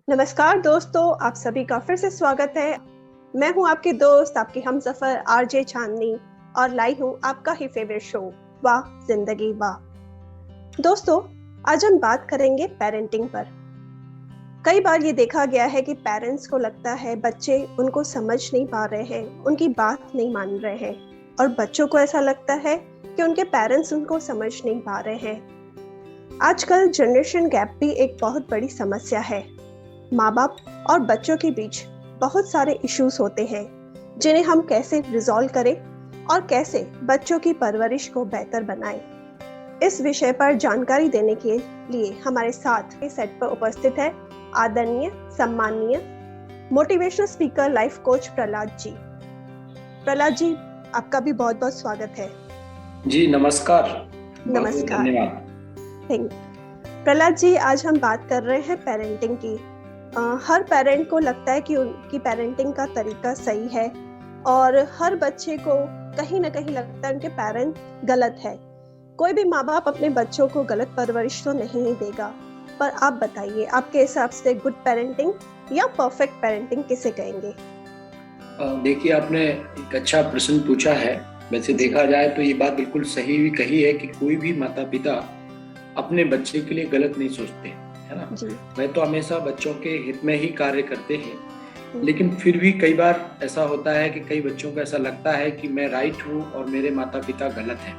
नमस्कार दोस्तों, आप सभी का फिर से स्वागत है। मैं हूं आपकी दोस्त, आपकी हमसफर आरजे चांदनी और लाई हूं आपका ही फेवरेट शो वाह जिंदगी वाह। दोस्तों, आज हम बात करेंगे पेरेंटिंग पर। कई बार ये देखा गया है कि पेरेंट्स को लगता है बच्चे उनको समझ नहीं पा रहे हैं, उनकी बात नहीं मान रहे हैं, और बच्चों को ऐसा लगता है कि उनके पेरेंट्स उनको समझ नहीं पा रहे हैं। आजकल जनरेशन गैप भी एक बहुत बड़ी समस्या है। माँ बाप और बच्चों के बीच बहुत सारे इश्यूज होते हैं जिन्हें हम कैसे रिजॉल्व करें और कैसे बच्चों की परवरिश को बेहतर बनाएं। इस विषय पर जानकारी देने के लिए हमारे साथ इस सेट पर उपस्थित है आदरणीय, सम्माननीय motivational speaker, life coach Prahlad ji. Prahlad ji, आपका भी बहुत बहुत स्वागत है। जी नमस्कार। नमस्कार, धन्यवाद। Thank you. प्रहलाद जी, आज हम बात कर रहे हैं पेरेंटिंग की। हर पेरेंट को लगता है कि उनकी पेरेंटिंग का तरीका सही है और हर बच्चे को कहीं ना कहीं लगता है उनके पेरेंट गलत है। कोई भी माँ बाप अपने बच्चों को गलत परवरिश तो नहीं ही देगा, पर आप बताइए, आपके हिसाब से गुड पेरेंटिंग या परफेक्ट पेरेंटिंग किसे कहेंगे? देखिए, आपने एक अच्छा प्रश्न पूछा है। वैसे देखा जाए तो ये बात बिल्कुल सही भी कही है कि कोई भी माता पिता अपने बच्चे के लिए गलत नहीं सोचते, है ना। वह तो हमेशा बच्चों के हित में ही कार्य करते हैं, लेकिन फिर भी कई बार ऐसा होता है कि कई बच्चों को ऐसा लगता है कि मैं राइट हूँ और मेरे माता पिता गलत हैं।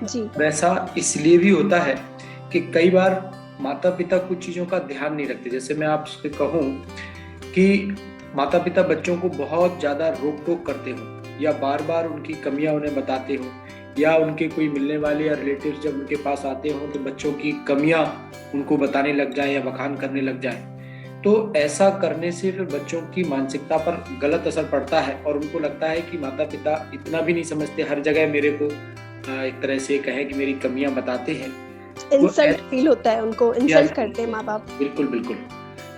जी। वैसा इसलिए भी होता है कि कई बार माता पिता कुछ चीजों का ध्यान नहीं रखते। जैसे मैं आपसे कहूँ कि माता पिता बच्चों को बहुत ज्यादा रोक टोक करते हो या बार बार उनकी कमियां उन्हें बताते हो, या उनके कोई मिलने वाले या रिलेटिव्स जब उनके पास आते हो तो बच्चों की कमियां उनको बताने लग जाए या बखान करने लग जाए, तो ऐसा करने से फिर बच्चों की मानसिकता पर गलत असर पड़ता है और उनको लगता है कि माता पिता इतना भी नहीं समझते, हर जगह मेरे को एक तरह से कहें कि मेरी कमियां बताते हैं। इंसल्ट फील होता है, उनको इंसल्ट करते हैं माँ बाप। बिल्कुल बिल्कुल,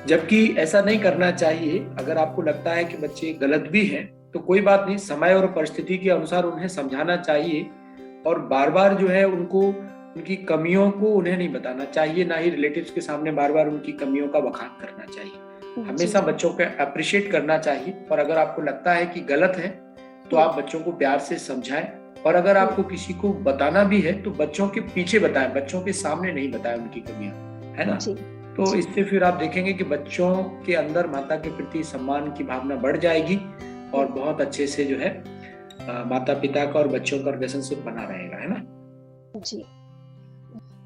जबकि ऐसा नहीं करना चाहिए। अगर आपको लगता है कि बच्चे गलत भी हैं तो कोई बात नहीं, समय और परिस्थिति के अनुसार उन्हें समझाना चाहिए और बार बार जो है उनको उनकी कमियों को उन्हें नहीं बताना चाहिए, ना ही रिलेटिव्स के सामने बार बार उनकी कमियों का बखान करना चाहिए। हमेशा बच्चों को अप्रिशिएट करना चाहिए और अगर आपको लगता है कि गलत है तो आप बच्चों को प्यार से समझाएं, और अगर आपको किसी को बताना भी है तो बच्चों के पीछे बताएं, बच्चों के सामने नहीं बताएं उनकी कमियां, है ना। तो इससे फिर आप देखेंगे कि बच्चों के अंदर माता के प्रति सम्मान की भावना बढ़ जाएगी और बहुत अच्छे से जो है माता पिता का और बच्चों का रिलेशनशिप बना रहेगा, है ना। जी,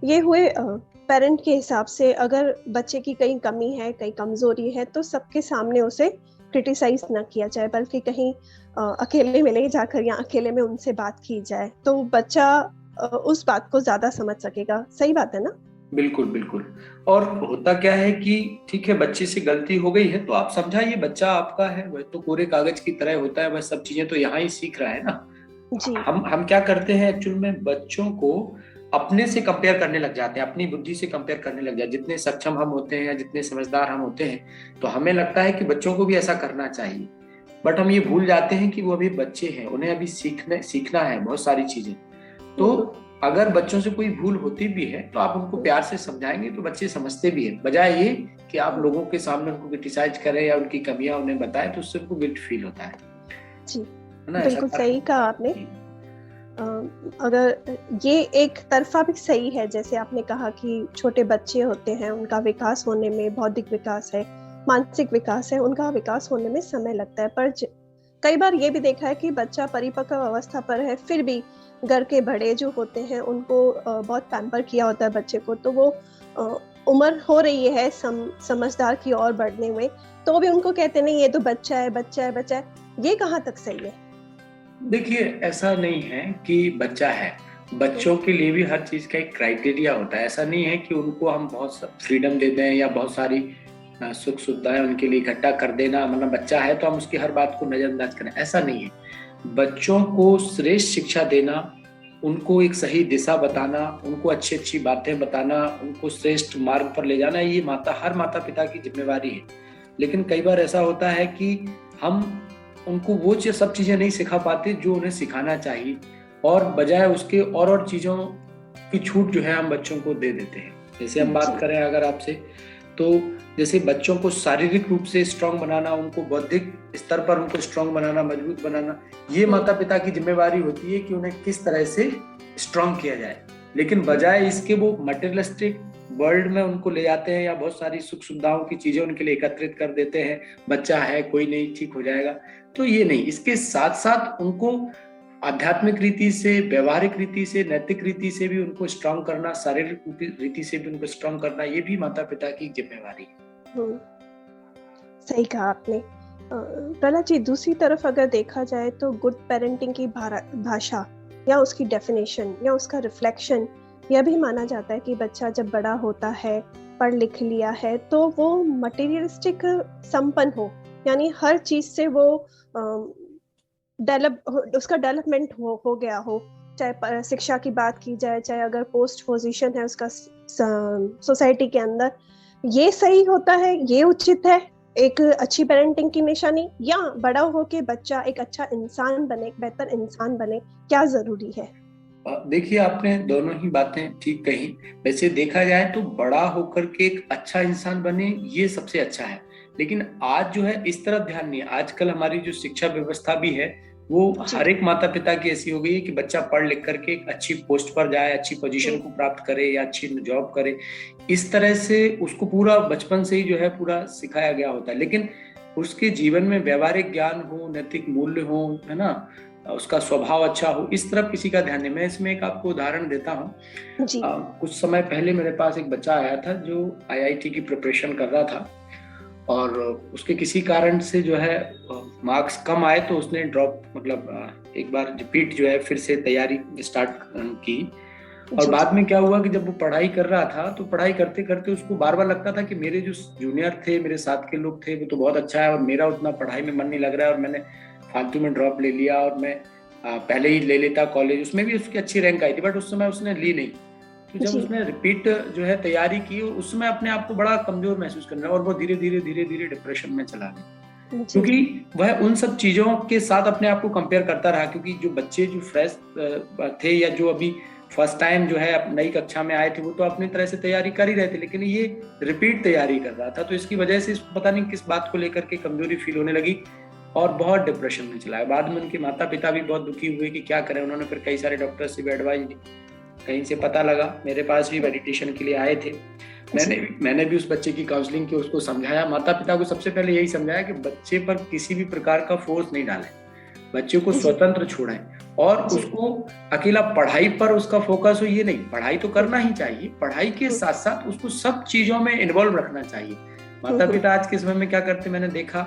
ये हुए पेरेंट के हिसाब से। अगर बच्चे की कहीं कमी है, कहीं कमजोरी है, तो सबके सामने उसे क्रिटिसाइज ना किया जाए, बल्कि कहीं अकेले में ले जाकर या अकेले में उनसे बात की जाए, तो बच्चा उस बात को ज्यादा समझ सकेगा। सही बात है ना? बिल्कुल बिल्कुल। और होता क्या है कि ठीक है, बच्चे से गलती हो गई है तो आप समझाइए, बच्चा आपका है, वह तो कोरे कागज की तरह होता है, वह सब चीजें तो यहाँ ही सीख रहा है ना। जी। हम क्या करते हैं एक्चुअल में, बच्चों को अपने से कंपेयर करने लग जाते हैं, अपनी बुद्धि से कंपेयर करने लग जाते हैं। जितने सक्षम हम होते हैं या जितने समझदार हम होते हैं तो हमें लगता है कि बच्चों को भी ऐसा करना चाहिए, बट हम ये भूल जाते हैं कि वो अभी बच्चे हैं, उन्हें अभी सीखना है बहुत सारी चीजें। तो अगर बच्चों से कोई भूल होती भी है तो आप उनको प्यार से समझाएंगे तो बच्चे समझते भी हैं, बजाय ये कि आप लोगों के सामने उनको क्रिटिसाइज करें या उनकी कमियां उन्हें बताएं, तो उससे उनको गिल्ट फील होता है। जी, बिल्कुल सही कहा आपने। अगर ये एक तरफा भी सही है, जैसे आपने कहा कि छोटे बच्चे होते हैं, उनका विकास होने में, बौद्धिक विकास है, मानसिक विकास है, उनका विकास होने में समय लगता है। पर कई बार ये भी देखा है कि बच्चा परिपक्व अवस्था पर है, फिर भी घर के बड़े जो होते हैं उनको बहुत पैम्पर किया होता है बच्चे को, तो वो उम्र हो रही है समझदार की ओर बढ़ने में, तो भी उनको कहते नहीं, ये तो बच्चा है, बच्चा है, बच्चा है। ये कहाँ तक सही है? देखिए, ऐसा नहीं है कि बच्चा है, बच्चों के लिए भी हर चीज का एक क्राइटेरिया होता है। ऐसा नहीं है कि उनको हम बहुत फ्रीडम दे दें या बहुत सारी सुख सुविधाएं उनके लिए इकट्ठा कर देना, मतलब बच्चा है तो हम उसकी हर बात को नजरअंदाज करें, ऐसा नहीं है। बच्चों को श्रेष्ठ शिक्षा देना, उनको एक सही दिशा बताना, उनको अच्छी अच्छी बातें बताना, उनको श्रेष्ठ मार्ग पर ले जाना, ये हर माता पिता की जिम्मेवारी है। लेकिन कई बार ऐसा होता है कि हम उनको वो सब चीजें नहीं सिखा पाते जो उन्हें सिखाना चाहिए, और बजाय उसके और चीजों की छूट जो है हम बच्चों को दे देते हैं। जैसे हम बात करें अगर आपसे, तो जैसे बच्चों को शारीरिक रूप से स्ट्रांग बनाना, उनको बौद्धिक स्तर पर उनको स्ट्रांग बनाना, मजबूत बनाना, ये माता पिता की जिम्मेवारी होती है कि उन्हें किस तरह से स्ट्रांग किया जाए। लेकिन बजाय इसके वो मटेरियलिस्टिक वर्ल्ड में उनको ले जाते हैं या बहुत सारी सुख सुविधाओं की चीजें उनके लिए एकत्रित कर देते हैं, बच्चा है कोई नहीं, ठीक हो जाएगा। तो ये नहीं, इसके साथ साथ उनको आध्यात्मिक रीति से, व्यवहारिक रीति से, नैतिक रीति से भी उनको स्ट्रांग करना, शारीरिक रीति से भी उनको स्ट्रांग करना, ये भी माता पिता की जिम्मेवारी है। सही कहा आपने। प्रहलाद जी, दूसरी तरफ अगर देखा जाए तो गुड पेरेंटिंग की भाषा या उसकी डेफिनेशन या उसका रिफ्लेक्शन यह भी माना जाता है कि बच्चा जब बड़ा होता है, पढ़ लिख लिया है, तो वो मटेरियलिस्टिक संपन्न हो, यानी हर चीज से वो उसका डेवलपमेंट हो गया हो। चाहे शिक्षा की बात की जाए, चाहे अगर पोस्ट पोजीशन है उसका सोसाइटी के अंदर, ये सही होता है, ये उचित है एक अच्छी पेरेंटिंग की निशानी, या बड़ा होके बच्चा एक अच्छा इंसान बने, एक बेहतर इंसान बने, क्या जरूरी है? देखिए, आपने दोनों ही बातें ठीक कही। वैसे देखा जाए तो बड़ा होकर के एक अच्छा इंसान बने, ये सबसे अच्छा है। लेकिन आज जो है इस तरफ ध्यान नहीं है। आजकल हमारी जो शिक्षा व्यवस्था भी है वो हर एक माता पिता की ऐसी हो गई है कि बच्चा पढ़ लिख करके एक अच्छी पोस्ट पर जाए, अच्छी पोजीशन को प्राप्त करे या अच्छी जॉब करे। इस तरह से उसको पूरा बचपन से ही जो है पूरा सिखाया गया होता है। लेकिन उसके जीवन में व्यवहारिक ज्ञान हो, नैतिक मूल्य हो, है ना, उसका स्वभाव अच्छा हो, इस तरफ किसी का ध्यान नहीं। मैं इसमें एक आपको उदाहरण देता हूँ। कुछ समय पहले मेरे पास एक बच्चा आया था जो IIT की प्रिपरेशन कर रहा था, और उसके किसी कारण से जो है मार्क्स कम आए, तो उसने ड्रॉप, मतलब एक बार रिपीट जो है फिर से तैयारी स्टार्ट की। और बाद में क्या हुआ कि जब वो पढ़ाई कर रहा था तो पढ़ाई करते करते उसको बार बार लगता था कि मेरे जो जूनियर थे, मेरे साथ के लोग थे, वो तो बहुत अच्छा है और मेरा उतना पढ़ाई में मन नहीं लग रहा है, और मैंने फालतू में ड्रॉप ले लिया। और मैं पहले ही ले लेता कॉलेज, उसमें भी उसकी अच्छी रैंक आई थी, बट उस समय उसने ली नहीं। तो जब उसने रिपीट जो है तैयारी की, उस समय अपने आप को बड़ा कमजोर महसूस करना, और वो धीरे धीरे डिप्रेशन में चला गया, क्योंकि वह उन सब चीजों के साथ अपने आप को कंपेयर करता रहा। क्योंकि जो बच्चे जो फ्रेश थे या जो अभी फर्स्ट टाइम जो है नई कक्षा में आए थे, वो तो अपनी तरह से तैयारी कर ही रहे थे, लेकिन ये रिपीट तैयारी कर रहा था। तो इसकी वजह से पता नहीं किस बात को लेकर के कमजोरी फील होने लगी और बहुत डिप्रेशन में चला गया। बाद में उनके माता पिता भी बहुत दुखी हुए कि क्या करें। उन्होंने फिर कई सारे डॉक्टर से भी एडवाइस ली, कहीं से पता लगा, मेरे पास भी मेडिटेशन के लिए आए थे। मैंने भी उस बच्चे की काउंसलिंग की, उसको समझाया। माता पिता को सबसे पहले यही समझाया कि बच्चे पर किसी भी प्रकार का फोर्स नहीं डालें, बच्चे को स्वतंत्र छोड़ें, और उसको अकेला पढ़ाई पर उसका फोकस हो, ये नहीं। पढ़ाई तो करना ही चाहिए, पढ़ाई के साथ साथ उसको सब चीजों में इन्वॉल्व रखना चाहिए। माता पिता आज के समय में क्या करते, मैंने देखा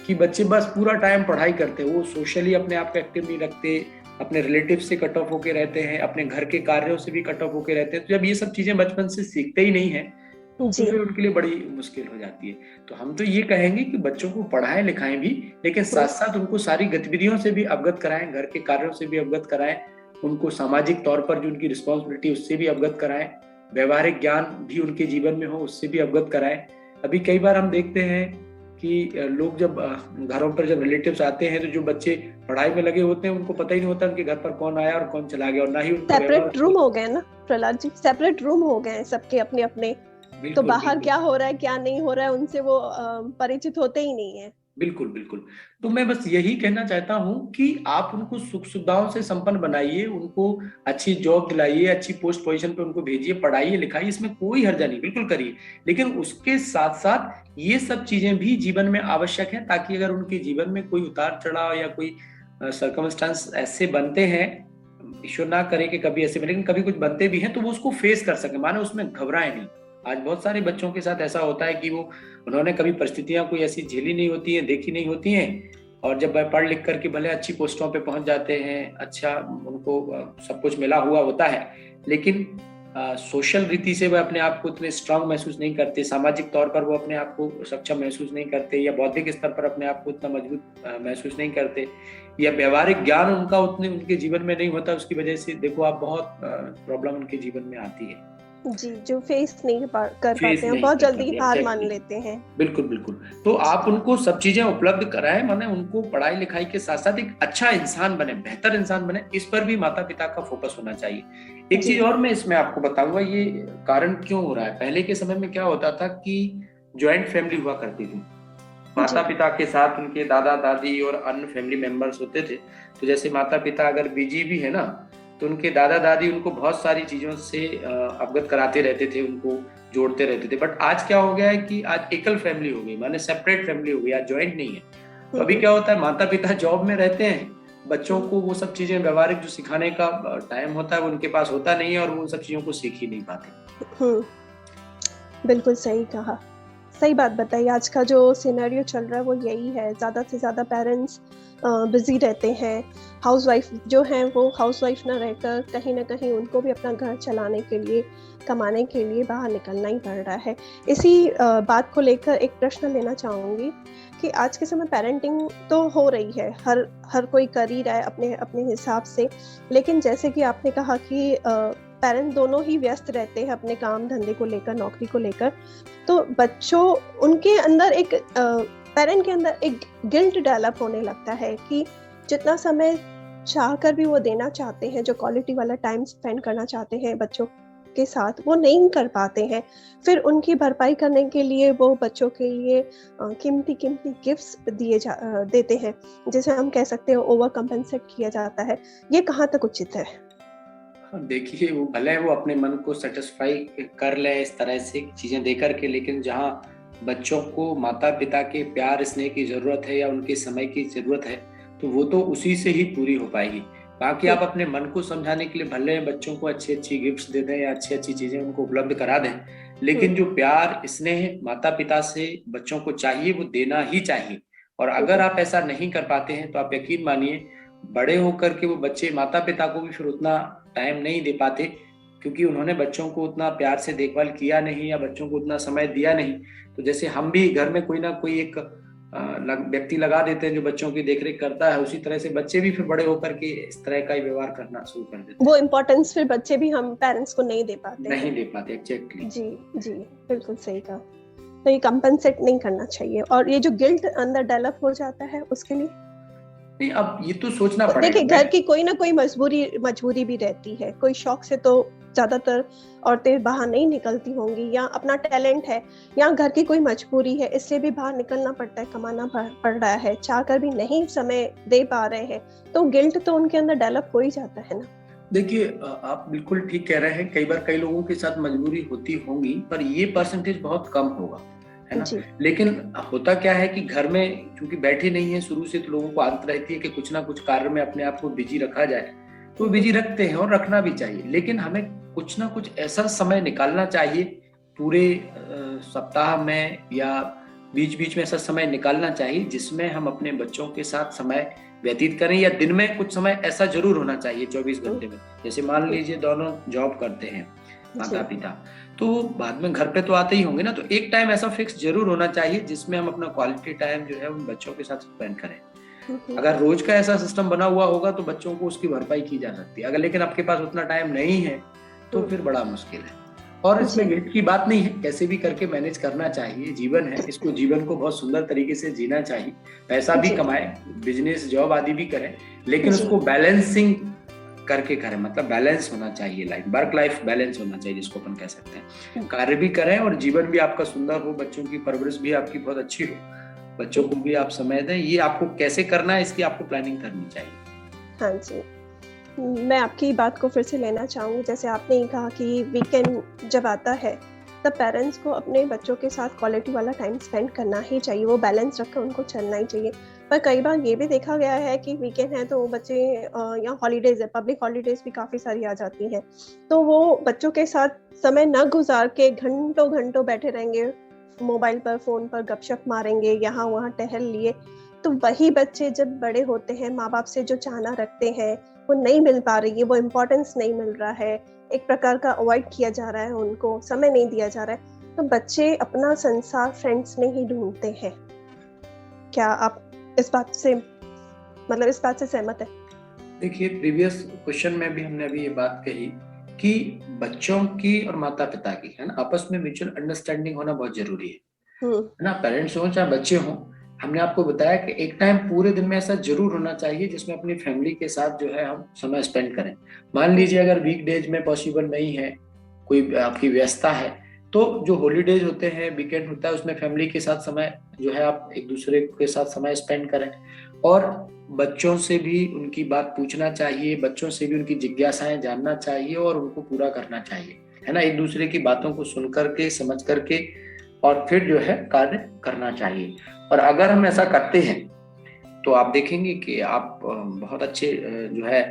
कि बच्चे बस पूरा टाइम पढ़ाई करते, वो सोशली अपने आप को एक्टिव नहीं रखते, अपने रिलेटिव से कट ऑफ होके रहते हैं, अपने घर के कार्यों से भी कट ऑफ होके रहते हैं। तो जब ये सब चीजें बचपन से सीखते ही नहीं है तो फिर उनके लिए बड़ी मुश्किल हो जाती है। तो हम तो ये कहेंगे कि बच्चों को पढ़ाएं लिखाएं भी, लेकिन साथ साथ उनको सारी गतिविधियों से भी अवगत कराएं, घर के कार्यों से भी अवगत कराएं, उनको सामाजिक तौर पर जो उनकी रिस्पॉन्सिबिलिटी उससे भी अवगत कराएं, व्यवहारिक ज्ञान भी उनके जीवन में हो उससे भी अवगत कराएं। अभी कई बार हम देखते हैं कि लोग जब घरों पर जब रिलेटिव्स आते हैं तो जो बच्चे पढ़ाई में लगे होते हैं उनको पता ही नहीं होता उनके घर पर कौन आया और कौन चला गया, और ना ही उनको सेपरेट रूम हो गए ना प्रहलाद जी, सेपरेट रूम हो गए सबके अपने अपने। तो बाहर क्या हो रहा है क्या नहीं हो रहा है उनसे वो परिचित होते ही नहीं है। बिल्कुल बिल्कुल। तो मैं बस यही कहना चाहता हूँ कि आप उनको सुख सुविधाओं से संपन्न बनाइए, उनको अच्छी जॉब दिलाइए, अच्छी पोस्ट पोजीशन पे उनको भेजिए, पढ़ाइए लिखाइए, इसमें कोई हर्जा नहीं, बिल्कुल करिए। लेकिन उसके साथ साथ ये सब चीजें भी जीवन में आवश्यक है, ताकि अगर उनके जीवन में कोई उतार चढ़ाव या कोई सर्कमस्टांस ऐसे बनते हैं, ईश्वर ना करे कि कभी ऐसे, लेकिन कभी कुछ बनते भी हैं, तो वो उसको फेस कर सके, माने उसमें घबराए नहीं। आज बहुत सारे बच्चों के साथ ऐसा होता है कि उन्होंने कभी परिस्थितियां कोई ऐसी झेली नहीं होती हैं, देखी नहीं होती हैं, और जब वह पढ़ लिख करके भले अच्छी पोस्टों पे पहुंच जाते हैं, अच्छा उनको सब कुछ मिला हुआ होता है, लेकिन सोशल रीति से वह अपने आप को उतने स्ट्रांग महसूस नहीं करते, सामाजिक तौर पर वो अपने आप को सक्षम महसूस नहीं करते, या बौद्धिक स्तर पर अपने आप को उतना मजबूत महसूस नहीं करते, या व्यवहारिक ज्ञान उनका उतने उनके जीवन में नहीं होता। उसकी वजह से देखो आप बहुत प्रॉब्लम उनके जीवन में आती है जी, जो फेस नहीं कर पाते हैं, बहुत जल्दी हार मान लेते हैं। बिल्कुल बिल्कुल। तो आप उनको सब चीजें उपलब्ध कराएं, माने उनको पढ़ाई लिखाई के साथ साथ एक अच्छा इंसान बने, बेहतर इंसान बने, इस पर भी माता पिता का फोकस होना चाहिए। एक चीज और मैं इसमें आपको बताऊंगा, ये कारण क्यों हो रहा है। पहले के समय में क्या होता था कि ज्वाइंट फैमिली हुआ करती थी। माता पिता के साथ उनके दादा दादी और अन्य फैमिली मेंबर्स होते थे। तो जैसे माता पिता अगर बिजी भी है ना, तो उनके दादा दादी उनको बहुत सारी चीजों से अवगत कराते रहते थे, उनको जोड़ते रहते थे। बट आज क्या हो गया है कि आज एकल फैमिली हो गई, माने सेपरेट फैमिली हो गई, आज ज्वाइंट नहीं है। तो अभी क्या होता है, माता पिता जॉब में रहते हैं, बच्चों को वो सब चीजें व्यवहारिक जो सिखाने का टाइम होता है वो उनके पास होता नहीं है, और वो उन सब चीजों को सीख ही नहीं पाते। बिल्कुल सही कहा, सही बात बताई। आज का जो सिनेरियो चल रहा है वो यही है, ज़्यादा से ज़्यादा पेरेंट्स बिजी रहते हैं। हाउसवाइफ जो हैं वो हाउसवाइफ ना रहकर कहीं ना कहीं उनको भी अपना घर चलाने के लिए, कमाने के लिए बाहर निकलना ही पड़ रहा है। इसी बात को लेकर एक प्रश्न लेना चाहूँगी कि आज के समय पेरेंटिंग तो हो रही है, हर कोई कर ही रहा है अपने अपने हिसाब से, लेकिन जैसे कि आपने कहा कि पेरेंट दोनों ही व्यस्त रहते हैं अपने काम धंधे को लेकर, नौकरी को लेकर, तो बच्चों उनके अंदर एक पेरेंट के अंदर एक गिल्ट डेवलप होने लगता है कि जितना समय चाहकर भी वो देना चाहते हैं, जो क्वालिटी वाला टाइम स्पेंड करना चाहते हैं बच्चों के साथ, वो नहीं कर पाते हैं। फिर उनकी भरपाई करने के लिए वो बच्चों के लिए कीमती गिफ्ट्स देते हैं, जिसे हम कह सकते हैं ओवर कंपेंसेट किया जाता है। ये कहाँ तक उचित है? देखिए, वो भले वो अपने मन को सेटिस्फाई कर ले इस तरह से चीजें दे करके, लेकिन जहाँ बच्चों को माता पिता के प्यार स्नेह की जरूरत है या उनके समय की जरूरत है, तो वो तो उसी से ही पूरी हो पाएगी। बाकी आप अपने मन को समझाने के लिए भले बच्चों को अच्छी अच्छी गिफ्ट्स दे दें या अच्छी अच्छी चीजें उनको उपलब्ध करा दें, लेकिन जो प्यार स्नेह माता पिता से बच्चों को चाहिए वो देना ही चाहिए। और अगर आप ऐसा नहीं कर पाते हैं तो आप यकीन मानिए, बड़े होकर के वो बच्चे माता पिता को भी फिर उतना टाइम नहीं दे पाते, क्योंकि उन्होंने बच्चों को उतना प्यार से देखभाल किया नहीं या बच्चों को उतना समय दिया नहीं। तो जैसे हम भी घर में कोई ना कोई एक व्यक्ति लगा देते हैं जो बच्चों की देखरेख करता है, उसी तरह से बच्चे भी फिर बड़े होकर के इस तरह का ही व्यवहार करना शुरू कर देते हैं। वो इम्पोर्टेंस फिर बच्चे भी हम पेरेंट्स को नहीं दे पाते। एग्जैक्टली। जी, बिल्कुल सही कहा। तो ये कंपनसेट नहीं करना चाहिए, और ये जो गिल्ट अंदर डेवलप हो जाता है उसके लिए नहीं, अब ये तो सोचना पड़ेगा। देखिए, घर की कोई ना कोई मजबूरी भी रहती है। कोई शौक से तो ज्यादातर औरतें बाहर नहीं निकलती होंगी, या अपना टैलेंट है, या घर की कोई मजबूरी है, इसलिए भी बाहर निकलना पड़ता है, कमाना पड़ रहा है, चाहकर भी नहीं समय दे पा रहे हैं, तो गिल्ट तो उनके अंदर डेवलप हो ही जाता है ना। देखिए, आप बिल्कुल ठीक कह रहे हैं, कई बार कई लोगों के साथ मजबूरी होती होंगी, पर ये परसेंटेज बहुत कम होगा, है ना। लेकिन होता क्या है कि घर में क्योंकि बैठे नहीं है शुरू से, तो लोगों को आदत रहती है कि कुछ ना कुछ कार्य में अपने आप को बिजी रखा जाए, तो बिजी रखते हैं और रखना भी चाहिए। लेकिन हमें कुछ ना कुछ ऐसा समय निकालना चाहिए पूरे सप्ताह में या बीच बीच में ऐसा समय निकालना चाहिए जिसमें हम अपने बच्चों के साथ समय व्यतीत करें, या दिन में कुछ समय ऐसा जरूर होना चाहिए 24 घंटे में। जैसे मान लीजिए दोनों जॉब करते हैं माता पिता, तो बाद में घर पे तो आते ही होंगे ना, तो एक टाइम ऐसा फिक्स जरूर होना चाहिए जिसमें हम अपना क्वालिटी टाइम जो है उन बच्चों के साथ स्पेंड करें। अगर रोज का ऐसा सिस्टम बना हुआ होगा तो बच्चों को उसकी भरपाई की जा सकती है। अगर लेकिन आपके पास उतना टाइम नहीं है तो फिर बड़ा मुश्किल है। और इसमें गिल्ट की बात नहीं है, कैसे भी करके मैनेज करना चाहिए। जीवन है, इसको जीवन को बहुत सुंदर तरीके से जीना चाहिए। पैसा भी कमाए, बिजनेस जॉब आदि भी करें, लेकिन उसको बैलेंसिंग करके करें, मतलब बैलेंस होना चाहिए, लाइफ वर्क लाइफ बैलेंस होना चाहिए, जिसको अपन कह सकते हैं। कार्य भी करें और जीवन भी आपका सुंदर हो, बच्चों की परवरिश भी आपकी बहुत अच्छी हो, बच्चों को भी आप समय दें। ये आपको कैसे करना है, इसकी आपको प्लानिंग करनी चाहिए। हाँ जी, मैं आपकी बात को फिर से लेना चाहूँगी। जैसे आपने ही कहा कि वीकेंड जब आता है तब पेरेंट्स को अपने बच्चों के साथ क्वालिटी वाला टाइम स्पेंड करना ही चाहिए, वो बैलेंस रखकर उनको चलना ही चाहिए। पर कई बार ये भी देखा गया है कि वीकेंड है तो बच्चे या हॉलीडेज है, पब्लिक हॉलीडेज भी काफ़ी सारी आ जाती हैं, तो वो बच्चों के साथ समय न गुजार के घंटों घंटों बैठे रहेंगे मोबाइल पर, फ़ोन पर गपशप मारेंगे, यहाँ वहाँ टहल लिए। तो वही बच्चे जब बड़े होते हैं, माँ बाप से जो चाहना रखते हैं वो नहीं मिल पा रही है, वो इम्पोर्टेंस नहीं मिल रहा है, एक प्रकार का अवॉइड किया जा रहा है, उनको समय नहीं दिया जा रहा है, तो बच्चे अपना संसार फ्रेंड्स में ही ढूंढते हैं। क्या आप इस बात से सहमत है? देखिए, प्रीवियस क्वेश्चन में भी हमने अभी ये बात कही कि बच्चों की और माता पिता की, है ना, आपस में म्यूचुअल अंडरस्टैंडिंग होना बहुत जरूरी है ना। पेरेंट्स हो चाहे बच्चे हों, हमने आपको बताया कि एक टाइम पूरे दिन में ऐसा जरूर होना चाहिए जिसमें अपनी फैमिली के साथ जो है हम समय स्पेंड करें। मान लीजिए अगर वीकडेज में पॉसिबल नहीं है, कोई आपकी व्यस्तता है, तो जो हॉलीडेज होते हैं, वीकेंड होता है, उसमें फैमिली के साथ समय जो है आप एक दूसरे के साथ समय स्पेंड करें। और बच्चों से भी उनकी बात पूछना चाहिए, बच्चों से भी उनकी जिज्ञासाएं जानना चाहिए और उनको पूरा करना चाहिए, है ना। एक दूसरे की बातों को सुन करके, समझ करके और फिर जो है कार्य करना चाहिए। और अगर हम ऐसा करते हैं तो आप देखेंगे कि आप बहुत अच्छे जो है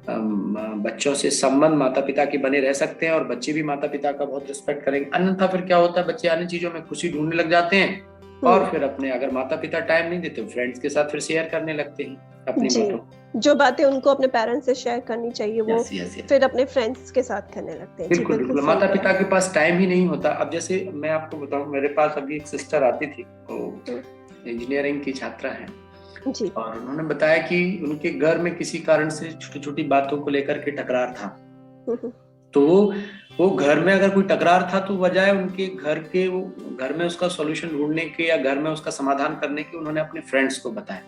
बच्चों से संबंध माता पिता के बने रह सकते हैं और बच्चे भी माता पिता का बहुत रिस्पेक्ट करेंगे। अन्यथा फिर क्या होता है, बच्चे अन्य चीजों में खुशी ढूंढने लग जाते हैं और फिर अपने, अगर माता पिता टाइम नहीं देते, फ्रेंड्स के साथ फिर शेयर करने लगते हैं अपनी बातों। जो बातें उनको अपने पेरेंट्स से शेयर करनी चाहिए वो फिर अपने फ्रेंड्स के साथ करने लगते हैं। बिल्कुल बिल्कुल, माता पिता के पास टाइम ही नहीं होता। अब जैसे मैं आपको बताऊं, मेरे पास अभी एक सिस्टर आती थी, वो इंजीनियरिंग की छात्रा है जी। और उन्होंने बताया कि उनके घर में किसी कारण से छोटी छोटी बातों को लेकर के टकरार था। तो वो घर में अगर कोई टकरार था तो बजाय उनके घर के वो घर में उसका सॉल्यूशन ढूंढने के या घर में उसका समाधान करने के, उन्होंने अपने फ्रेंड्स को बताया।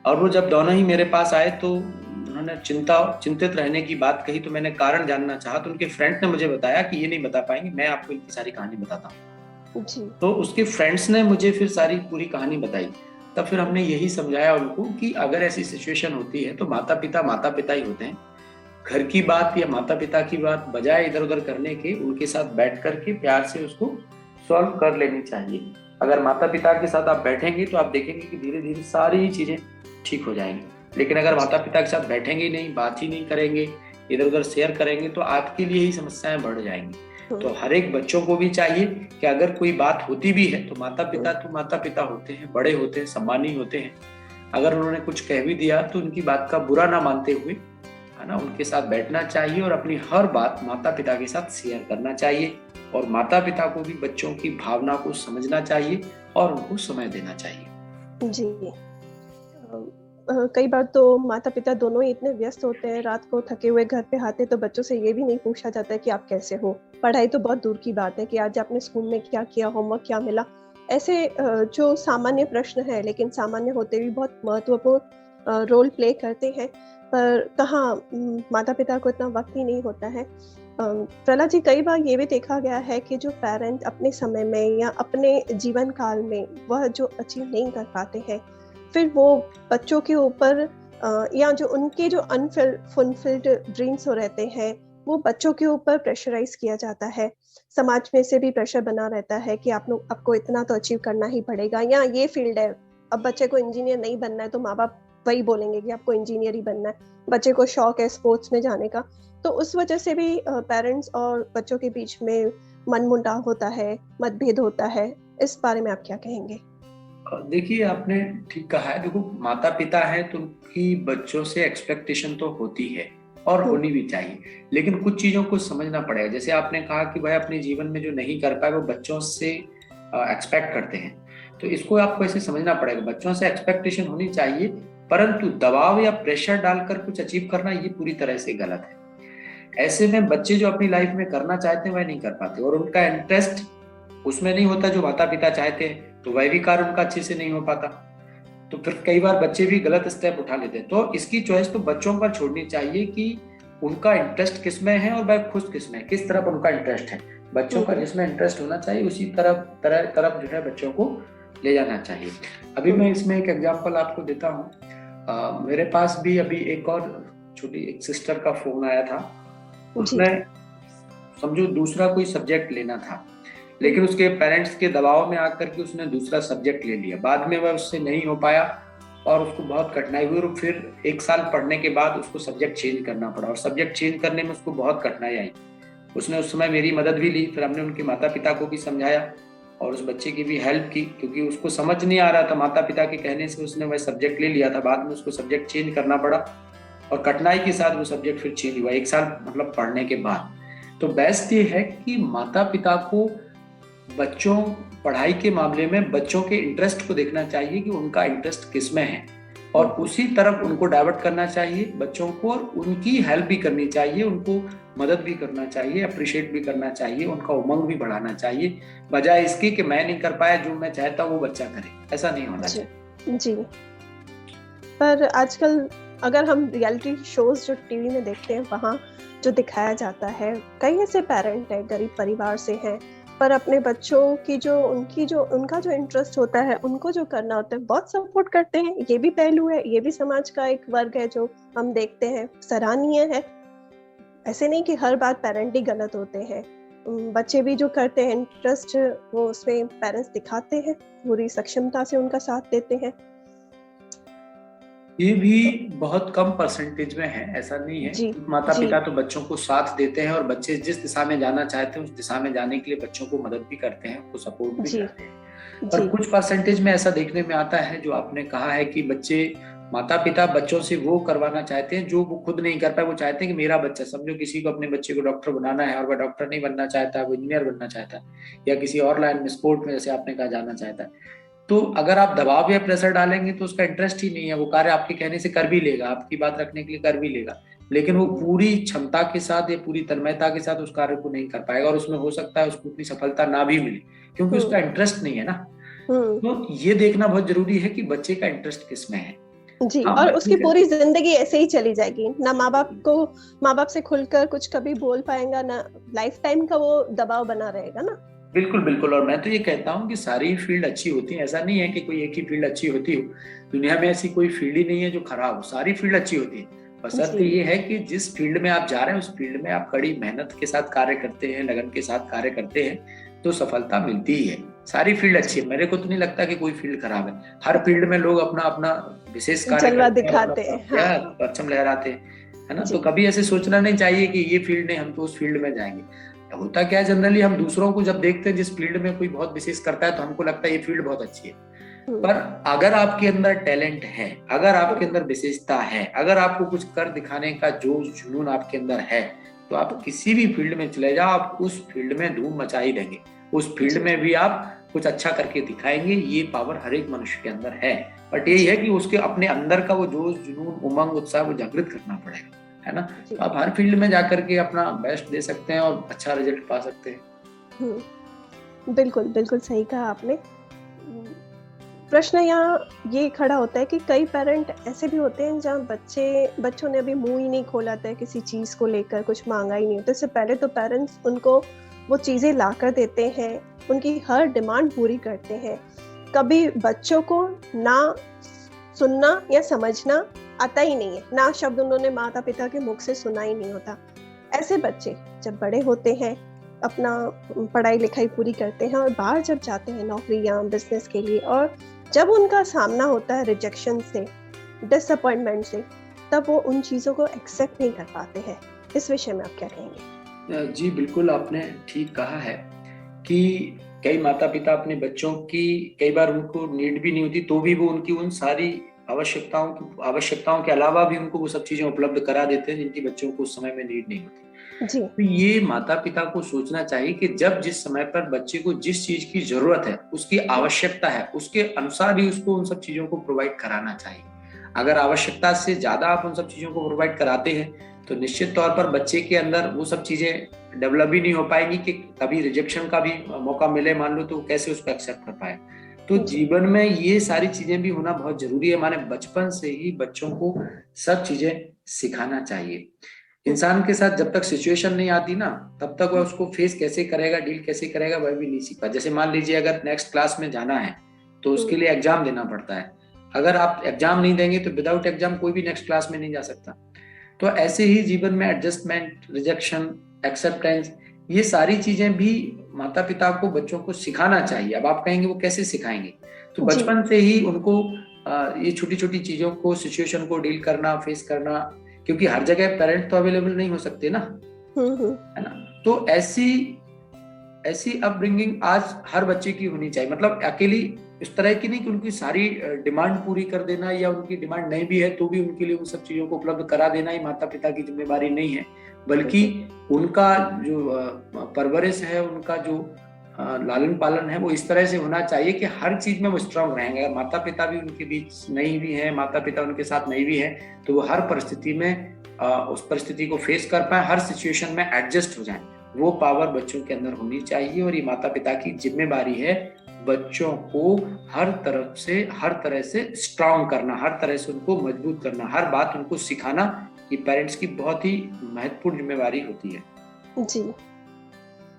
और वो जब दोनों ही मेरे पास आए तो उन्होंने चिंतित रहने की बात कही, तो मैंने कारण जानना चाहा तो उनके फ्रेंड ने मुझे बताया कि ये नहीं बता पाएंगे, मैं आपको इनकी सारी कहानी बताता हूँ। तो उसके फ्रेंड्स ने मुझे फिर सारी पूरी कहानी बताई। तब फिर हमने यही समझाया उनको कि अगर ऐसी सिचुएशन होती है तो माता पिता ही होते हैं। घर की बात या माता पिता की बात बजाय इधर उधर करने के, उनके साथ बैठ करके प्यार से उसको सॉल्व कर लेनी चाहिए। अगर माता पिता के साथ आप बैठेंगे तो आप देखेंगे कि धीरे धीरे सारी चीजें ठीक हो जाएंगी। लेकिन अगर माता पिता के साथ बैठेंगे ही नहीं, बात ही नहीं करेंगे, इधर उधर शेयर करेंगे, तो आपके लिए ही समस्याएं बढ़ जाएंगी। तो हर एक बच्चों को भी चाहिए कि अगर कोई बात होती भी है तो माता पिता होते हैं, बड़े होते हैं, सम्मानी होते हैं। अगर उन्होंने कुछ कह भी दिया तो उनकी बात का बुरा ना मानते हुए, है ना, उनके साथ बैठना चाहिए और अपनी हर बात माता पिता के साथ शेयर करना चाहिए। और माता पिता को भी बच्चों की भावना को समझना चाहिए और उनको समय देना चाहिए। जी। कई बार तो माता पिता दोनों ही इतने व्यस्त होते हैं, रात को थके हुए घर पे आते तो बच्चों से ये भी नहीं पूछा जाता है कि आप कैसे हो। पढ़ाई तो बहुत दूर की बात है कि आज आपने स्कूल में क्या किया, होमवर्क क्या मिला। ऐसे जो सामान्य प्रश्न है, लेकिन सामान्य होते भी बहुत महत्वपूर्ण रोल प्ले करते हैं, पर कहाँ माता पिता को इतना वक्त ही नहीं होता है। प्रहलाद जी, कई बार ये भी देखा गया है कि जो पेरेंट अपने समय में या अपने जीवन काल में वह जो अचीव नहीं कर पाते हैं, फिर वो बच्चों के ऊपर या जो उनके जो अनफुलफिल्ड ड्रीम्स हो रहते हैं वो बच्चों के ऊपर प्रेशराइज किया जाता है। समाज में से भी प्रेशर बना रहता है कि आपको इतना तो अचीव करना ही पड़ेगा, या ये फील्ड है, अब बच्चे को इंजीनियर नहीं बनना है तो माँ बाप वही बोलेंगे कि आपको इंजीनियर ही बनना है। बच्चे को शौक है स्पोर्ट्स में जाने का, तो उस वजह से भी पेरेंट्स और बच्चों के बीच में मनमुटाव होता है, मतभेद होता है। इस बारे में आप क्या कहेंगे? देखिए, आपने ठीक कहा है। देखो, माता पिता है तो उनकी बच्चों से एक्सपेक्टेशन तो होती है और होनी भी चाहिए, लेकिन कुछ चीजों को समझना पड़ेगा। जैसे आपने कहा कि भाई अपने जीवन में जो नहीं कर पाए वो बच्चों से एक्सपेक्ट करते हैं, तो इसको आपको ऐसे समझना पड़ेगा। बच्चों से एक्सपेक्टेशन होनी चाहिए, परंतु दबाव या प्रेशर डालकर कुछ अचीव करना ये पूरी तरह से गलत है। ऐसे में बच्चे जो अपनी लाइफ में करना चाहते हैं वह नहीं कर पाते और उनका इंटरेस्ट उसमें नहीं होता जो माता पिता चाहते हैं, तो वह भी कार्य उनका अच्छे से नहीं हो पाता। तो फिर कई बार बच्चे भी गलत स्टेप उठा लेते हैं। तो इसकी चॉइस तो बच्चों पर छोड़नी चाहिए कि उनका इंटरेस्ट किस में है और वह खुश किस में, किस तरफ उनका इंटरेस्ट है। बच्चों का जिसमें इंटरेस्ट होना चाहिए उसी तरफ जो है बच्चों को ले जाना चाहिए। अभी मैं इसमें एक एग्जांपल आपको देता हूँ। मेरे पास भी अभी एक और छोटी एक सिस्टर का फोन आया था। उसने समझो दूसरा कोई सब्जेक्ट लेना था, लेकिन उसके पेरेंट्स के दबाव में आकर के उसने दूसरा सब्जेक्ट ले लिया। बाद में वह उससे नहीं हो पाया और उसको बहुत कठिनाई हुई और फिर 1 साल पढ़ने के बाद उसको सब्जेक्ट चेंज करना पड़ा और सब्जेक्ट चेंज करने में उसको बहुत कठिनाई आई। उसने उस समय मेरी मदद भी ली, फिर हमने उनके माता पिता को भी समझाया और उस बच्चे की भी हेल्प की, क्योंकि उसको समझ नहीं आ रहा था। माता पिता के कहने से उसने वह सब्जेक्ट ले लिया था, बाद में उसको सब्जेक्ट चेंज करना पड़ा और कठिनाई के साथ वो सब्जेक्ट फिर चेंज हुआ 1 साल मतलब पढ़ने के बाद। तो बेस्ट ये है कि माता पिता को बच्चों पढ़ाई के मामले में बच्चों के इंटरेस्ट को देखना चाहिए कि उनका इंटरेस्ट किस में है और उसी तरफ उनको डाइवर्ट करना चाहिए बच्चों को, और उनकी हेल्प भी करनी चाहिए, उनको मदद भी करना चाहिए, अप्रिशिएट भी करना चाहिए, उनका उमंग भी बढ़ाना चाहिए, बजाय इसके कि मैं नहीं कर पाया, जो मैं चाहता हूँ वो बच्चा करे। ऐसा नहीं होना चाहिए। जी। पर आजकल अगर हम रियलिटी शोज जो टीवी में देखते हैं वहाँ जो दिखाया जाता है, कई ऐसे पेरेंट है गरीब परिवार से हैं पर अपने बच्चों की जो उनका जो इंटरेस्ट होता है, उनको जो करना होता है, बहुत सपोर्ट करते हैं। ये भी पहलू है, ये भी समाज का एक वर्ग है जो हम देखते हैं, सराहनीय है। ऐसे नहीं कि हर बात पेरेंट ही गलत होते हैं, बच्चे भी जो करते हैं इंटरेस्ट, वो उसमें पेरेंट्स दिखाते हैं, पूरी सक्षमता से उनका साथ देते हैं। ये भी बहुत कम परसेंटेज में है, ऐसा नहीं है। माता पिता तो बच्चों को साथ देते हैं और बच्चे जिस दिशा में जाना चाहते हैं उस दिशा में जाने के लिए बच्चों को मदद भी करते हैं, उनको सपोर्ट भी करते हैं। और कुछ परसेंटेज में ऐसा देखने में आता है जो आपने कहा है कि बच्चे, माता पिता बच्चों से वो करवाना चाहते हैं जो वो खुद नहीं कर पाए। वो चाहते हैं कि मेरा बच्चा, समझो किसी को अपने बच्चे को डॉक्टर बनाना है और वह डॉक्टर नहीं बनना चाहता, वो इंजीनियर बनना चाहता है या किसी और लाइन में, स्पोर्ट में जैसे आपने कहा, जाना चाहता है, तो अगर आप दबाव या प्रेशर डालेंगे तो उसका इंटरेस्ट ही नहीं है। वो कार्य आपके कहने से कर भी लेगा, आपकी बात रखने के लिए कर भी लेगा, लेकिन वो पूरी क्षमता के साथ या पूरी तन्मयता के साथ उस कार्य को नहीं कर पाएगा और उसमें हो सकता है उसको उतनी सफलता ना भी मिले क्योंकि उसका इंटरेस्ट नहीं है ना। तो ये देखना बहुत जरूरी है कि बच्चे का इंटरेस्ट किस में है जी। और उसकी पूरी जिंदगी ऐसे ही चली जाएगी ना, माँ बाप से खुलकर कुछ कभी बोल पाएगा ना, लाइफ टाइम का वो दबाव बना रहेगा ना। बिल्कुल बिल्कुल। और मैं तो ये कहता हूँ कि सारी फील्ड अच्छी होती है, ऐसा नहीं है कि कोई एक ही फील्ड अच्छी होती हो। दुनिया में ऐसी कोई फील्ड ही नहीं है जो खराब हो, सारी फील्ड अच्छी होती है। बशर्ते ये है कि जिस फील्ड में आप जा रहे हैं उस फील्ड में आप कड़ी मेहनत के साथ कार्य करते हैं, लगन के साथ कार्य करते हैं तो सफलता मिलती ही है। सारी फील्ड अच्छी है, मेरे को तो नहीं लगता कि कोई फील्ड खराब है। हर फील्ड में लोग अपना अपना विशेष कार्य दिखाते हैं, परचम लहराते हैं, है ना। तो कभी ऐसे सोचना नहीं चाहिए कि ये फील्ड नहीं, हम तो उस फील्ड में जाएंगे। होता क्या है, जनरली हम दूसरों को जब देखते हैं जिस फील्ड में कोई बहुत विशेष करता है तो हमको लगता है ये फील्ड बहुत अच्छी है। पर अगर आपके अंदर टैलेंट है, अगर आपके अंदर विशेषता है, अगर आपको कुछ कर दिखाने का जोश जुनून आपके अंदर है, तो आप किसी भी फील्ड में चले जाओ, आप उस फील्ड में धूम मचा ही देंगे। उस फील्ड में भी आप कुछ अच्छा करके दिखाएंगे। ये पावर हर एक मनुष्य के अंदर है, बट यही है कि उसके अपने अंदर का वो जोश जुनून उमंग उत्साह वो जागृत करना पड़ेगा, है ना। तो आप हर फील्ड में जाकर के अपना बेस्ट दे सकते हैं और अच्छा रिजल्ट पा सकते हैं। बिल्कुल बिल्कुल सही कहा आपने। प्रश्न यहाँ ये खड़ा होता है कि कई पेरेंट ऐसे भी होते हैं जहाँ बच्चों ने अभी मुंह ही नहीं खोला था, किसी चीज को लेकर कुछ मांगा ही नहीं होता। इससे पहले तो पेरेंट्स उनको वो चीजें ला कर देते हैं, उनकी हर डिमांड पूरी करते हैं। कभी बच्चों को ना सुनना या समझना आता ही नहीं है, ना शब्द उन्होंने माता पिता के मुख से सुना ही नहीं होता। ऐसे बच्चे जब बड़े होते हैं, अपना पढ़ाई लिखाई पूरी करते हैं और बाहर जब जाते हैं नौकरी या बिजनेस के लिए, और जब उनका सामना होता है रिजेक्शन से, डिसअपॉइंटमेंट से, तब वो उन चीजों को एक्सेप्ट नहीं कर पाते हैं। इस विषय में आप क्या कहेंगे? जी बिल्कुल, आपने ठीक कहा है कि कई माता पिता अपने बच्चों की कई बार उनको नीड भी नहीं होती तो भी वो उनकी उन सारी आवश्यकताओं के अलावा भी उनको वो सब चीजें उपलब्ध करा देते हैं जिनकी बच्चों को उस समय में नीड नहीं होती। जी। तो ये माता पिता को सोचना चाहिए कि जब जिस समय पर बच्चे को जिस चीज की जरूरत है, उसकी आवश्यकता है, उसके अनुसार ही उसको उन सब चीजों को प्रोवाइड कराना चाहिए। अगर आवश्यकता से ज्यादा आप उन सब चीजों को प्रोवाइड कराते हैं तो निश्चित तौर पर बच्चे के अंदर वो सब चीजें डेवलप भी नहीं हो पाएंगी कि कभी रिजेक्शन का भी मौका मिले मान लो तो कैसे उसको एक्सेप्ट कर पाए। तो जीवन में ये सारी चीजें भी होना बहुत जरूरी है। माने बचपन से ही बच्चों को सब चीजें सिखाना चाहिए। इंसान के साथ जब तक सिचुएशन नहीं आती ना, तब तक वह उसको फेस कैसे करेगा, डील कैसे करेगा, वह भी नहीं सीखा। जैसे मान लीजिए अगर नेक्स्ट क्लास में जाना है तो उसके लिए एग्जाम देना पड़ता है। अगर आप एग्जाम नहीं देंगे तो विदाउट एग्जाम कोई भी नेक्स्ट क्लास में नहीं जा सकता। तो ऐसे ही जीवन में एडजस्टमेंट, रिजेक्शन, एक्सेप्टेंस, ये सारी चीजें भी माता पिता को बच्चों को सिखाना चाहिए। अब आप कहेंगे वो कैसे सिखाएंगे, तो बचपन से ही उनको ये छोटी छोटी चीजों को, सिचुएशन को डील करना, फेस करना, क्योंकि हर जगह पेरेंट तो अवेलेबल नहीं हो सकते ना, है ना। तो ऐसी अपब्रिंगिंग आज हर बच्चे की होनी चाहिए। मतलब अकेली इस तरह की नहीं कि उनकी सारी डिमांड पूरी कर देना, या उनकी डिमांड नहीं भी है तो भी उनके लिए उन सब चीजों को उपलब्ध करा देना ही माता पिता की जिम्मेदारी नहीं है, बल्कि उनका जो परवरिश है, उनका जो लालन पालन है वो इस तरह से होना चाहिए कि हर चीज में वो स्ट्रांग रहेंगे। अगर माता पिता भी उनके बीच नहीं भी है, माता पिता उनके साथ नहीं भी है, तो वो हर परिस्थिति में उस परिस्थिति को फेस कर पाए, हर सिचुएशन में एडजस्ट हो जाए। वो पावर बच्चों के अंदर होनी चाहिए और ये माता पिता की जिम्मेदारी है बच्चों को हर तरह से स्ट्रांग करना, हर तरह से उनको मजबूत करना, हर बात उनको सिखाना। ये पेरेंट्स की बहुत ही महत्वपूर्ण जिम्मेवारी होती है। जी,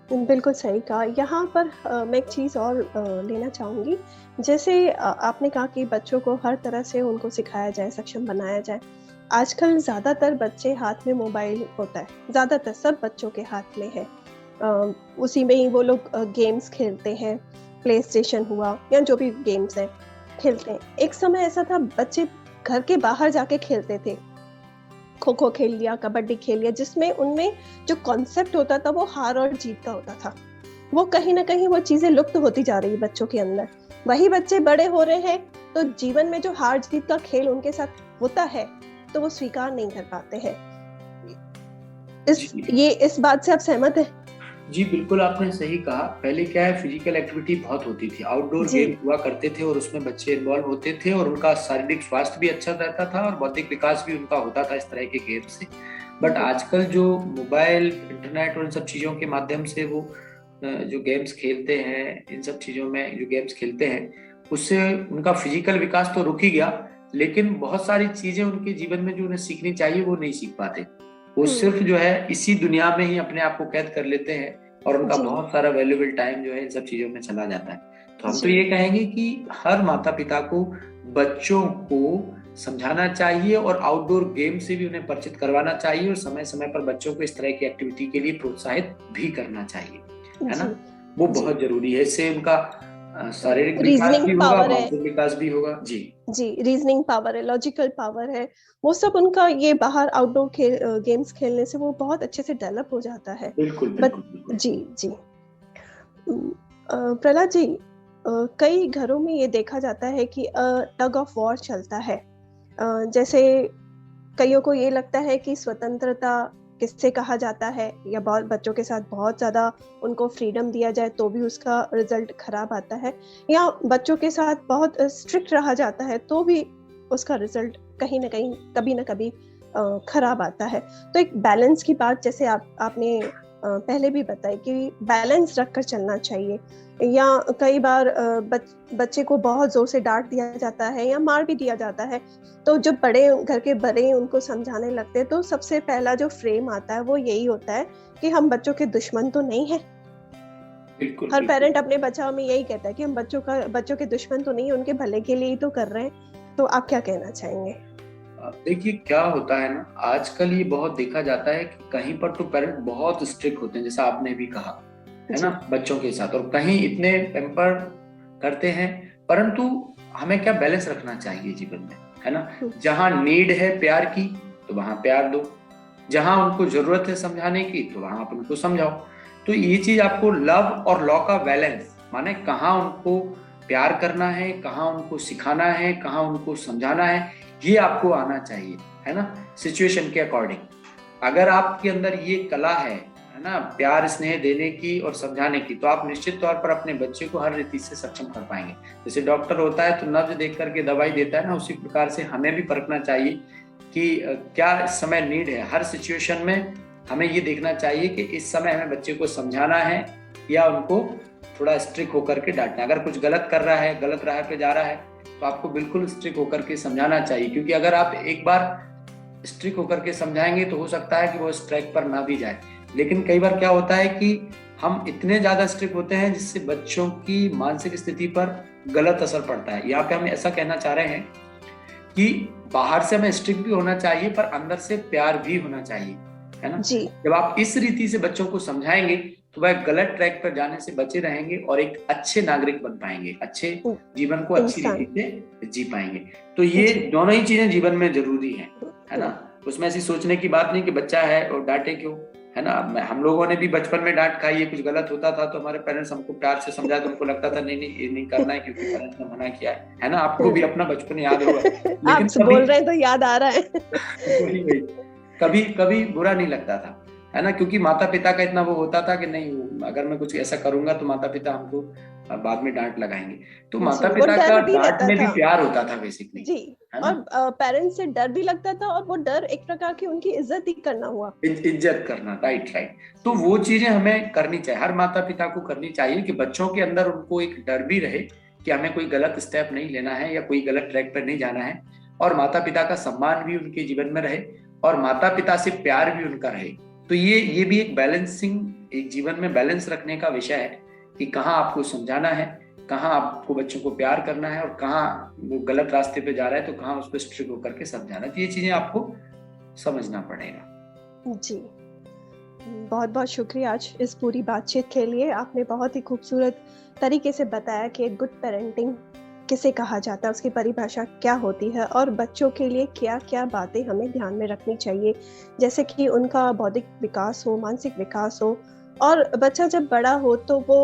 बिल्कुल सही कहा। यहाँ पर मैं एक चीज़ और लेना चाहूँगी। जैसे आपने कहा कि बच्चों को हर तरह से उनको सिखाया जाए, सक्षम बनाया जाए। आजकल ज़्यादातर बच्चे हाथ में मोबाइल होता है, ज़्यादातर सब बच्चों के हाथ में है। उसी में ही वो लोग गेम्स खेलते हैं, प्ले स्टेशन हुआ या जो भी गेम्स हैं, खेलते हैं। एक समय ऐसा था बच्चे घर के बाहर जाके खेलते थे, खो-खो खेल लिया, कबड्डी खेल लिया, जिसमें उनमें जो कॉन्सेप्ट होता था वो हार और जीत का होता था। वो कहीं न कहीं वो चीज़ें लुप्त होती जा रही है बच्चों के अंदर। वही बच्चे बड़े हो रहे हैं, तो जीवन में जो हार-जीत का खेल उनके साथ होता है, तो वो स्वीकार नहीं कर पाते हैं। इस बात से आप सहमत हैं? जी बिल्कुल, आपने सही कहा। पहले क्या है, फिजिकल एक्टिविटी बहुत होती थी, आउटडोर गेम हुआ करते थे और उसमें बच्चे इन्वॉल्व होते थे और उनका शारीरिक स्वास्थ्य भी अच्छा रहता था और बौद्धिक विकास भी उनका होता था इस तरह के गेम से। बट आजकल जो मोबाइल, इंटरनेट और इन सब चीज़ों के माध्यम से वो जो गेम्स खेलते हैं, इन सब चीज़ों में जो गेम्स खेलते हैं, उससे उनका फिजिकल विकास तो रुक ही गया, लेकिन बहुत सारी चीज़ें उनके जीवन में जो उन्हें सीखनी चाहिए वो नहीं सीख पाते। वो सिर्फ जो है इसी दुनिया में ही अपने आप को कैद कर लेते हैं और उनका बहुत सारा वैल्यूएबल टाइम जो है इन सब चीजों में चला जाता है। तो हम तो ये कहेंगे कि हर माता पिता को बच्चों को समझाना चाहिए और आउटडोर गेम से भी उन्हें परिचित करवाना चाहिए और समय समय पर बच्चों को इस तरह की एक्टिविटी के लिए प्रोत्साहित भी करना चाहिए, है ना। वो बहुत जरूरी है, इससे उनका शारीरिक विकास भी होगा, मानसिक विकास भी होगा। जी जी, रीजनिंग पावर है, लॉजिकल पावर है, वो सब उनका ये बाहर आउटडोर गेम्स खेलने से वो बहुत अच्छे से डेवलप हो जाता है। बिल्कुल। जी जी। प्रहलाद जी, कई घरों में ये देखा जाता है कि टग ऑफ वॉर चलता है। जैसे कईयों को ये लगता है कि स्वतंत्रता किससे कहा जाता है, या बहुत बच्चों के साथ बहुत ज़्यादा उनको फ्रीडम दिया जाए तो भी उसका रिजल्ट खराब आता है, या बच्चों के साथ बहुत स्ट्रिक्ट रहा जाता है तो भी उसका रिजल्ट कहीं ना कहीं कभी ना कभी खराब आता है। तो एक बैलेंस की बात जैसे आपने पहले भी बताई कि बैलेंस रखकर चलना चाहिए, या कई बार बच्चे को बहुत जोर से डांट दिया जाता है या मार भी दिया जाता है, तो जब घर के बड़े उनको समझाने लगते हैं तो सबसे पहला जो फ्रेम आता है वो यही होता है कि हम बच्चों के दुश्मन तो नहीं है। हर पेरेंट अपने बच्चों में यही कहता है कि हम बच्चों के दुश्मन तो नहीं है, उनके भले के लिए ही तो कर रहे हैं। तो आप क्या कहना चाहेंगे? देखिए क्या होता है ना, आजकल ये बहुत देखा जाता है कि कहीं पर तो पेरेंट बहुत स्ट्रिक्ट होते हैं, जैसा आपने भी कहा, है ना, बच्चों के साथ, और कहीं इतने पैम्पर करते हैं। परंतु हमें क्या बैलेंस रखना चाहिए जीवन में, है ना। जहां नीड है प्यार की तो वहां प्यार दो, जहां उनको जरूरत है समझाने की तो वहां आप उनको समझाओ। तो ये चीज आपको लव और लॉ का बैलेंस, माने कहाँ उनको प्यार करना है, कहाँ उनको सिखाना है, कहाँ उनको समझाना है, ये आपको आना चाहिए, है ना, सिचुएशन के अकॉर्डिंग। अगर आपके अंदर ये कला है ना, प्यार स्नेह देने की और समझाने की, तो आप निश्चित तौर पर अपने बच्चे को हर रीति से सक्षम कर पाएंगे। जैसे डॉक्टर होता है तो नब्ज देख करके दवाई देता है ना, उसी प्रकार से हमें भी परखना चाहिए कि क्या इस समय नीड है। हर सिचुएशन में हमें ये देखना चाहिए कि इस समय हमें बच्चे को समझाना है या उनको थोड़ा स्ट्रिक्ट होकर के डांटना। अगर कुछ गलत कर रहा है, गलत राह पे जा रहा है, तो आपको बिल्कुल स्ट्रिक्ट होकर के समझाना चाहिए, क्योंकि अगर आप एक बार स्ट्रिक्ट होकर के समझाएंगे तो हो सकता है कि वो इस ट्रैक पर ना भी जाए। लेकिन कई बार क्या होता है कि हम इतने ज्यादा स्ट्रिक्ट होते हैं जिससे बच्चों की मानसिक स्थिति पर गलत असर पड़ता है। यहाँ पे हम ऐसा कहना चाह रहे हैं कि बाहर से हमें स्ट्रिक्ट भी होना चाहिए पर अंदर से प्यार भी होना चाहिए, है ना। जब आप इस रीति से बच्चों को समझाएंगे तो वह गलत ट्रैक पर जाने से बचे रहेंगे और एक अच्छे नागरिक बन पाएंगे, अच्छे जीवन को अच्छी रीति से जी पाएंगे। तो ये दोनों ही चीजें जीवन में जरूरी है ना। उसमें ऐसी सोचने की बात नहीं कि बच्चा है और डांटे क्यों, है ना। हम लोगों ने भी बचपन में डांट खाई है, कुछ गलत होता था तो हमारे पेरेंट्स हमको प्यार से समझाते, तो उनको लगता था नहीं ये नहीं करना है क्योंकि पेरेंट्स ने मना किया है ना। आपको भी अपना बचपन याद होगा, लेकिन आप बोल रहे हैं तो याद आ रहा है। कभी बुरा नहीं लगता था, है ना, क्योंकि माता पिता का इतना वो होता था कि नहीं अगर मैं कुछ ऐसा करूंगा तो माता पिता हमको बाद में डांट लगाएंगे। तो माता पिता का डांट में भी प्यार होता था बेसिकली जी, और पेरेंट्स से डर भी लगता था, और वो डर एक प्रकार की उनकी इज्जत ही करना हुआ, इज्जत करना। राइट। तो वो चीजें हमें करनी चाहिए, हर माता पिता को करनी चाहिए कि बच्चों के अंदर उनको एक डर भी रहे कि हमें कोई गलत स्टेप नहीं लेना है या कोई गलत ट्रैक पर नहीं जाना है, और माता पिता का सम्मान भी उनके जीवन में रहे और माता पिता से प्यार भी उनका रहे। तो ये भी एक बैलेंसिंग एक जीवन में बैलेंस रखने का विषय है कि कहाँ आपको समझाना है, कहाँ आपको बच्चों को प्यार करना है, और कहाँ वो गलत रास्ते पे जा रहा है तो कहाँ उसको स्ट्रिक्ट होकर के समझाना है। तो ये चीजें आपको समझना पड़ेगा। जी, बहुत बहुत शुक्रिया आज इस पूरी बातचीत के लिए। आपने बहुत ही खूबसूरत तरीके से बताया कि एक गुड पेरेंटिंग किसे कहा जाता है, उसकी परिभाषा क्या होती है, और बच्चों के लिए क्या क्या बातें हमें ध्यान में रखनी चाहिए, जैसे कि उनका बौद्धिक विकास हो, मानसिक विकास हो, और बच्चा जब बड़ा हो तो वो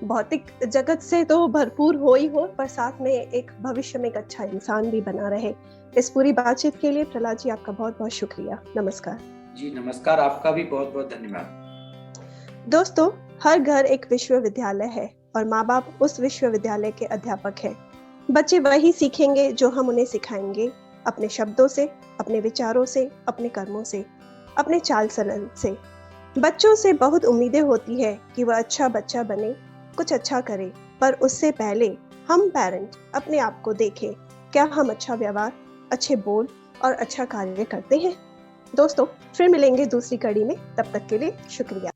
भौतिक जगत से तो भरपूर हो ही हो, पर साथ में एक भविष्य में एक अच्छा इंसान भी बना रहे। इस पूरी बातचीत के लिए प्रहलाद जी आपका बहुत बहुत शुक्रिया। नमस्कार। जी नमस्कार, आपका भी बहुत बहुत धन्यवाद। दोस्तों, हर घर एक विश्वविद्यालय है और माँ बाप उस विश्वविद्यालय के अध्यापक हैं। बच्चे वही सीखेंगे जो हम उन्हें सिखाएंगे, अपने शब्दों से, अपने विचारों से, अपने कर्मों से, अपने चाल चलन से। बच्चों से बहुत उम्मीदें होती है कि वह अच्छा बच्चा बने, कुछ अच्छा करे, पर उससे पहले हम पेरेंट अपने आप को देखें, क्या हम अच्छा व्यवहार, अच्छे बोल और अच्छा कार्य करते हैं। दोस्तों, फिर मिलेंगे दूसरी कड़ी में, तब तक के लिए शुक्रिया।